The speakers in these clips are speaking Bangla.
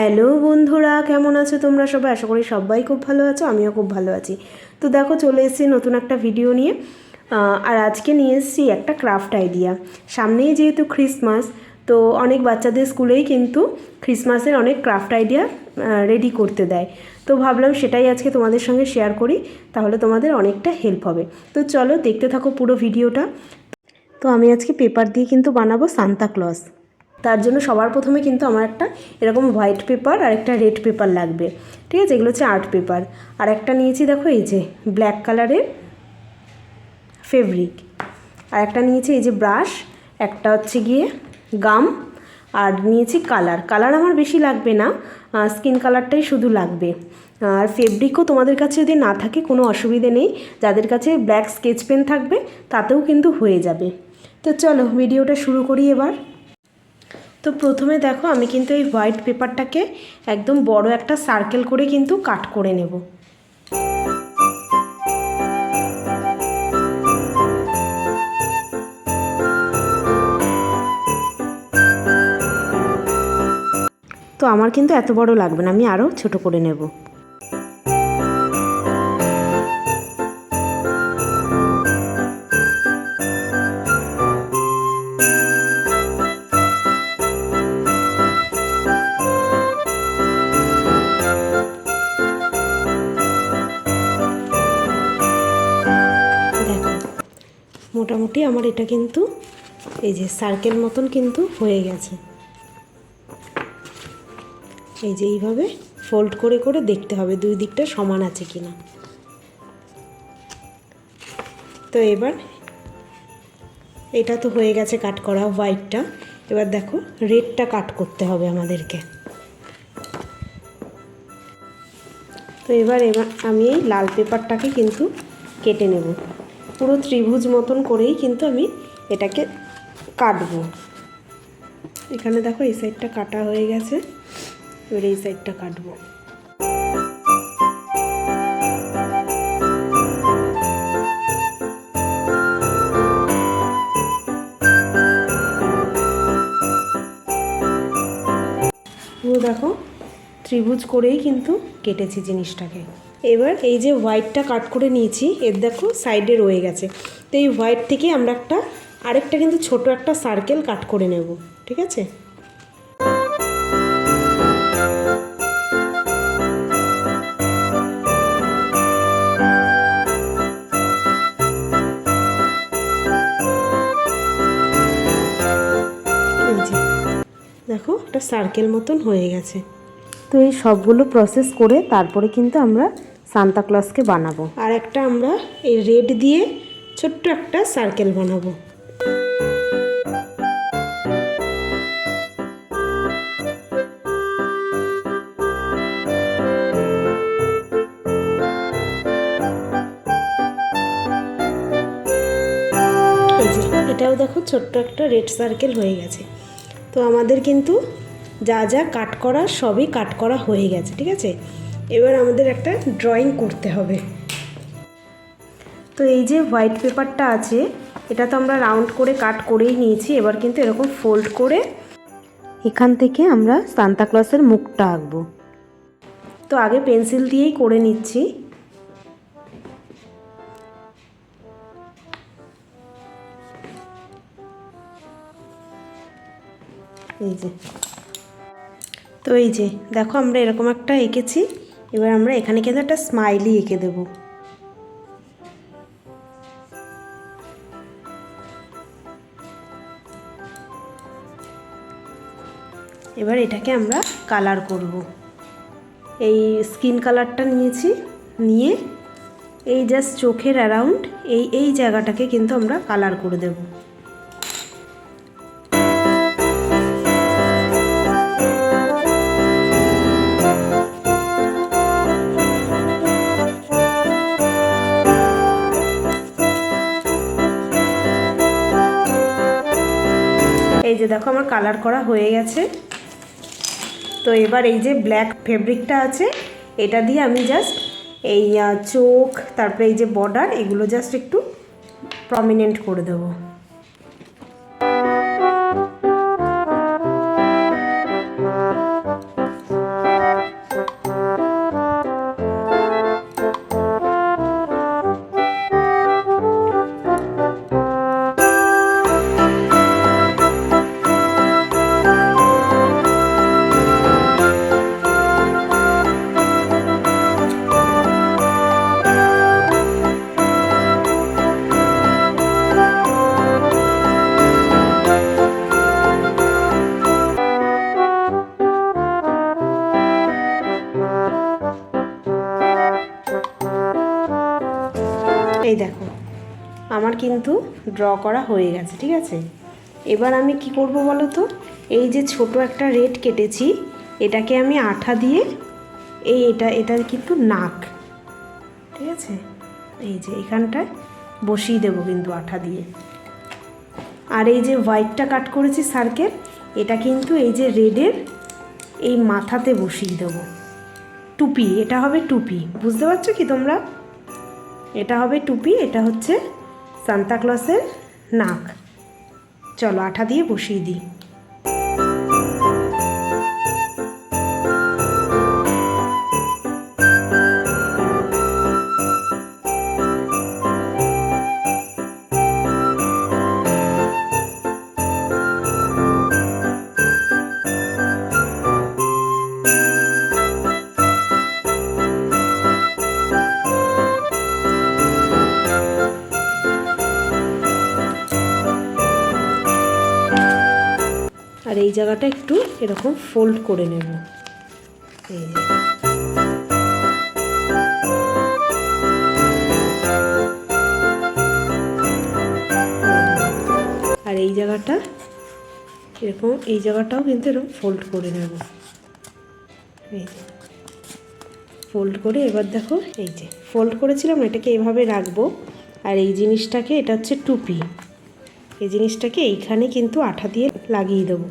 হ্যালো বন্ধুরা, কেমন আছো তোমরা সবাই? আশা করি সবাই খুব ভালো আছো, আমিও খুব ভালো আছি। তো দেখো, চলে এসেছি নতুন একটা ভিডিও নিয়ে। আর আজকে নিয়ে এসেছি একটা ক্রাফট আইডিয়া। সামনেই যেহেতু ক্রিসমাস, তো অনেক বাচ্চাদের স্কুলেই কিন্তু ক্রিসমাসের অনেক ক্রাফট আইডিয়া রেডি করতে দেয়। তো ভাবলাম সেটাই আজকে তোমাদের সঙ্গে শেয়ার করি, তাহলে তোমাদের অনেকটা হেল্প হবে। তো চলো দেখতে থাকো পুরো ভিডিওটা। তো আমি আজকে পেপার দিয়ে কিন্তু বানাবো সান্তা ক্লজ। তার জন্য সবার প্রথমে কিন্তু আমার একটা এরকম হোয়াইট পেপার আর একটা রেড পেপার লাগবে, ঠিক আছে? এগুলো হচ্ছে আর্ট পেপার। আর একটা নিয়েছি দেখো, এই যে ব্ল্যাক কালারের ফেব্রিক। আর একটা নিয়েছি এই যে ব্রাশ, একটা হচ্ছে গিয়ে গাম, আর নিয়েছি কালার আমার বেশি লাগবে না, স্কিন কালারটাই শুধু লাগবে। আর ফেব্রিকও তোমাদের কাছে যদি না থাকে কোনো অসুবিধে নেই, যাদের কাছে ব্ল্যাক স্কেচ পেন থাকবে তাতেও কিন্তু হয়ে যাবে। তো চলো ভিডিওটা শুরু করি এবার। তো প্রথমে দেখো, আমি কিন্তু এই হোয়াইট পেপারটাকে একদম বড় একটা সার্কেল করে কিন্তু কাট করে নেব। তো আমার কিন্তু এত বড় লাগবে না, আমি আরও ছোট করে নেব। মোটামুটি আমার এটা কিন্তু এই যে সার্কেল মতন কিন্তু হয়ে গেছে। এই যে এইভাবে ফোল্ড করে করে দেখতে হবে দুই দিকটা সমান আছে কিনা। তো এবার এটা তো হয়ে গেছে কাট করা হোয়াইটটা। এবার দেখো রেডটা কাট করতে হবে আমাদেরকে। তো এবার আমি এই লাল পেপারটাকে কিন্তু কেটে নেব, পুরো ত্রিভুজ মতন করেই কিন্তু আমি এটাকে কাটবো। এখানে দেখো এই সাইডটা কাটা হয়ে গেছে, এবার এই সাইডটা কাটবো। পুরো দেখো ত্রিভুজ করেই কিন্তু কেটেছি জিনিসটাকে। এবার এই যে হোয়াইটটা কাট করে নিয়েছি, এর দেখো সাইডে রয়ে গেছে। তো এই হোয়াইট থেকে আমরা আরেকটা কিন্তু ছোট একটা সার্কেল কাট করে নেব, ঠিক আছে? এই যে দেখো একটা সার্কেল মতন হয়ে গেছে। তো এই সবগুলো প্রসেস করে তারপরে কিন্তু আমরা সান্তা ক্লজকে বানাবো। আর একটা আমরা এই রেড দিয়ে ছোট্ট একটা সার্কেল বানাবো। এই যে এটাও দেখো ছোট্ট একটা রেড সার্কেল হয়ে গেছে। তো আমাদের কিন্তু যা যা কাট করা সবই কাট করা হয়ে গেছে, ঠিক আছে? এবার আমাদের একটা ড্রয়িং করতে হবে। তো এই যে হোয়াইট পেপারটা আছে, এটা তো আমরা রাউন্ড করে কাট করেই নিয়েছি। এবার কিন্তু এরকম ফোল্ড করে এখান থেকে আমরা সান্তা ক্লজের মুখটা আঁকবো। তো আগে পেন্সিল দিয়েই করে নিচ্ছি। এই যে তো এই যে দেখো আমরা এরকম একটা এঁকেছি। এবার আমরা এখানে কিন্তু একটা স্মাইলি এঁকে দেব। এবার এটাকে আমরা কালার করব। এই স্কিন কালারটা নিয়েছি, নিয়ে এই জাস্ট চোখের অ্যারাউন্ড এই জায়গাটাকে কিন্তু আমরা কালার করে দেব। এই যে দেখো আমার কালার করা হয়ে গেছে। তো এবার এই যে ব্ল্যাক ফেব্রিকটা আছে, এটা দিয়ে আমি জাস্ট এই চোখ, তারপরে এই যে বর্ডার, এগুলো জাস্ট একটু প্রমিনেন্ট করে দেবো। আমার কিন্তু ড্র করা হয়ে গেছে, ঠিক আছে। এবার আমি কি করব বলো তো, এই যে ছোট একটা রেড কেটেছি, এটাকে আমি আঠা দিয়ে এটা কিন্তু নাক, ঠিক আছে, এই যে এখানটায় বসিয়ে দেবো কিন্তু আঠা দিয়ে। আর এই যে হোয়াইটটা কাট করেছি সার্কেল, এটা কিন্তু এই যে রেডের এই মাথাতে বসিয়ে দেবো। টুপি, এটা হবে টুপি, বুঝতে পারছো কি তোমরা? এটা হবে টুপি, এটা হচ্ছে সান্তাক্লজের নাক। চলো আঠা দিয়ে বসিয়ে দিই। আর এই জায়গাটা একটু এরকম ফোল্ড করে নেব, এই যে। আর এই জায়গাটা এরকম, এই জায়গাটাও কিন্তু এরকম ফোল্ড করে নেব, এই যে ফোল্ড করে। এবার দেখো এই যে ফোল্ড করেছিলাম, এটাকে এভাবে রাখবো। আর এই জিনিসটাকে, এটা হচ্ছে টুপি, এই জিনিসটাকে এইখানে কিন্তু আঠা দিয়ে লাগিয়ে দেবো।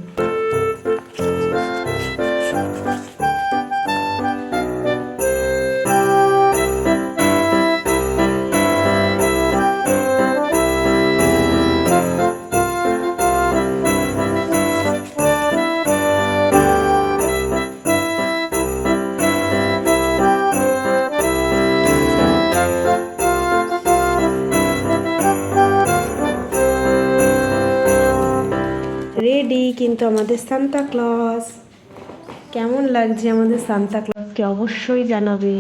রেডি কিন্তু আমাদের সান্তা ক্লজ। কেমন লাগছে আমাদের সান্তা ক্লজকে অবশ্যই জানাবে।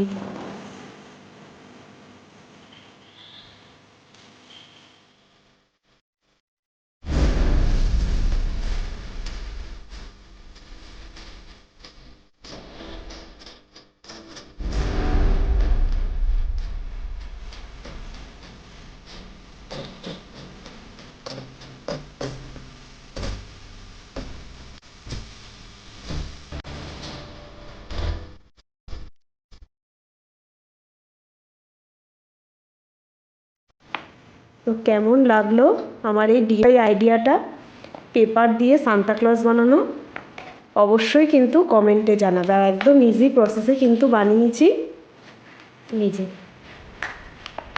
তো কেমন লাগলো আমার এই ডিআই আইডিয়াটা, পেপার দিয়ে সান্তা ক্লজ বানানো? অবশ্যই কিন্তু কমেন্টে জানাবে। আর একদম ইজি প্রসেসে কিন্তু বানিয়েছি, নিজে।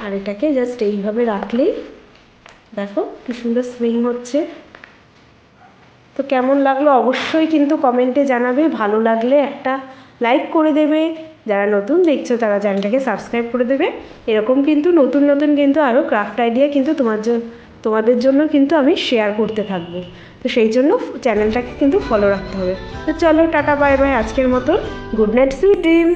আর এটাকে জাস্ট এইভাবে রাখলেই দেখো কি সুন্দর সুইং হচ্ছে। তো কেমন লাগলো অবশ্যই কিন্তু কমেন্টে জানাবে। ভালো লাগলে একটা লাইক করে দেবে। যারা নতুন দেখছো তারা চ্যানেলটাকে সাবস্ক্রাইব করে দেবে। এরকম কিন্তু নতুন নতুন কিন্তু আরও ক্রাফট আইডিয়া কিন্তু তোমাদের জন্য কিন্তু আমি শেয়ার করতে থাকবো। তো সেই জন্য চ্যানেলটাকে কিন্তু ফলো রাখতে হবে। তো চলো টাটা বাই বাই, আজকের মতো গুড নাইট, সুইট ড্রিম।